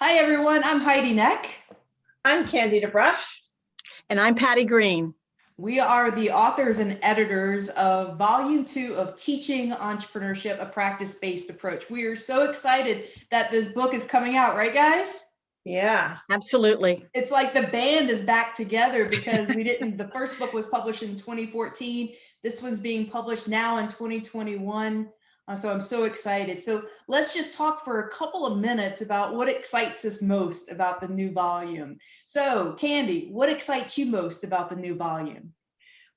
Hi, everyone. I'm Heidi Neck. I'm Candida Brush. And I'm Patty Greene. We are the authors and editors of Volume 2 of Teaching Entrepreneurship, a Practice-Based Approach. We are so excited that this book is coming out, right, guys? Yeah, absolutely. It's like the band is back together because the first book was published in 2014. This one's being published now in 2021. So I'm so excited. So let's just talk for a couple of minutes about what excites us most about the new volume. So Candy, what excites you most about the new volume?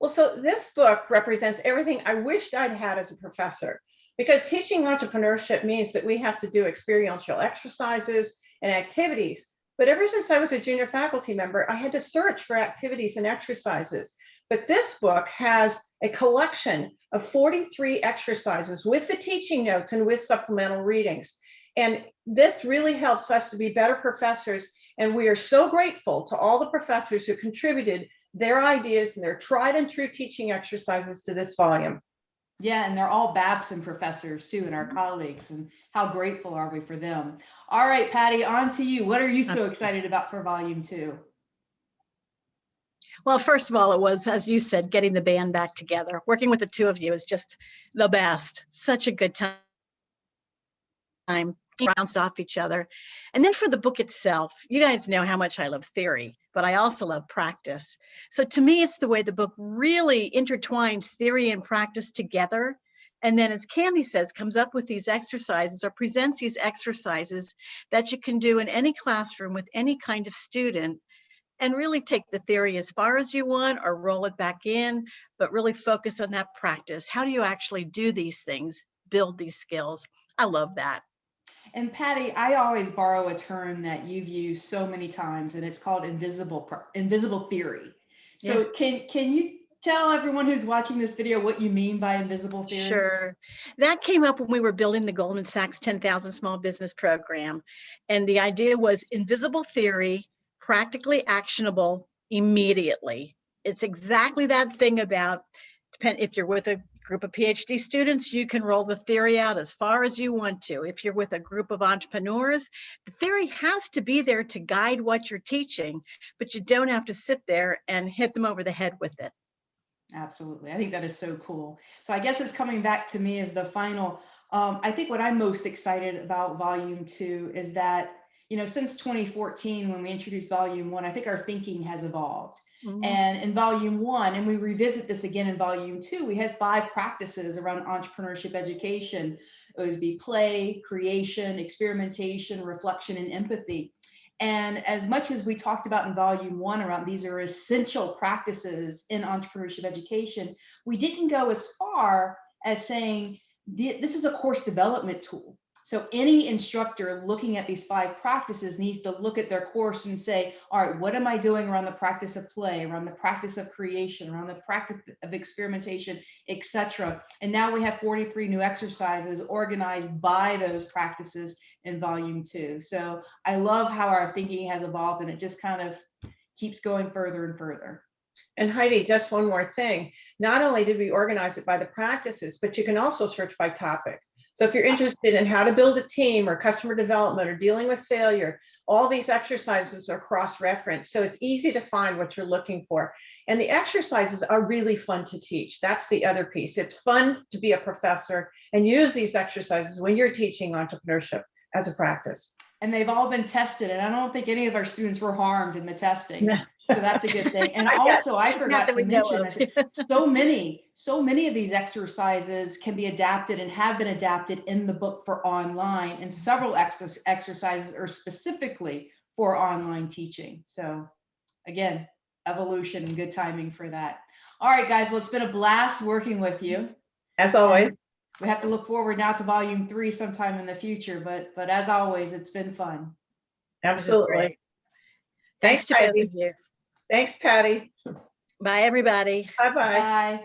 Well, so this book represents everything I wished I'd had as a professor, because teaching entrepreneurship means that we have to do experiential exercises and activities. But ever since I was a junior faculty member, I had to search for activities and exercises. But this book has a collection of 43 exercises with the teaching notes and with supplemental readings. And this really helps us to be better professors. And we are so grateful to all the professors who contributed their ideas and their tried and true teaching exercises to this volume. Yeah, and they're all Babson professors too, and our colleagues, and how grateful are we for them. All right, Patty, on to you. What are you so excited about for Volume 2? Well, first of all, it was, as you said, getting the band back together. Working with the two of you is just the best. Such a good time. Bounced off each other. And then for the book itself, you guys know how much I love theory, but I also love practice. So to me, it's the way the book really intertwines theory and practice together. And then, as Candy says, comes up with these exercises or presents these exercises that you can do in any classroom with any kind of student, and really take the theory as far as you want or roll it back in, but really focus on that practice. How do you actually do these things, build these skills? I love that. And Patty, I always borrow a term that you've used so many times, and it's called invisible theory. So yeah. Can you tell everyone who's watching this video what you mean by invisible theory? Sure. That came up when we were building the Goldman Sachs 10,000 Small Business Program. And the idea was invisible theory, practically actionable immediately. It's exactly that thing about, if you're with a group of PhD students, you can roll the theory out as far as you want to. If you're with a group of entrepreneurs, the theory has to be there to guide what you're teaching, but you don't have to sit there and hit them over the head with it. Absolutely. I think that is so cool. So I guess it's coming back to me as the final. I think what I'm most excited about Volume 2 is that, since 2014, when we introduced Volume 1, I think our thinking has evolved. Mm-hmm. And in Volume 1, and we revisit this again in Volume 2, we had 5 practices around entrepreneurship education. It would be play, creation, experimentation, reflection, and empathy. And as much as we talked about in Volume 1 around these are essential practices in entrepreneurship education, we didn't go as far as saying this is a course development tool. So any instructor looking at these 5 practices needs to look at their course and say, all right, what am I doing around the practice of play, around the practice of creation, around the practice of experimentation, etc. And now we have 43 new exercises organized by those practices in Volume 2. So I love how our thinking has evolved, and it just kind of keeps going further and further. And Heidi, just one more thing. Not only did we organize it by the practices, but you can also search by topic. So if you're interested in how to build a team or customer development or dealing with failure, all these exercises are cross-referenced. So it's easy to find what you're looking for. And the exercises are really fun to teach. That's the other piece. It's fun to be a professor and use these exercises when you're teaching entrepreneurship as a practice. And they've all been tested. And I don't think any of our students were harmed in the testing. So that's a good thing. And also, I forgot to mention, so many of these exercises can be adapted and have been adapted in the book for online, and several exercises are specifically for online teaching. So again, evolution and good timing for that. All right, guys, well, it's been a blast working with you. As always. We have to look forward now to Volume 3 sometime in the future, but as always, it's been fun. Absolutely. Thanks to both of you. Thanks, Patty. Bye, everybody. Bye-bye. Bye.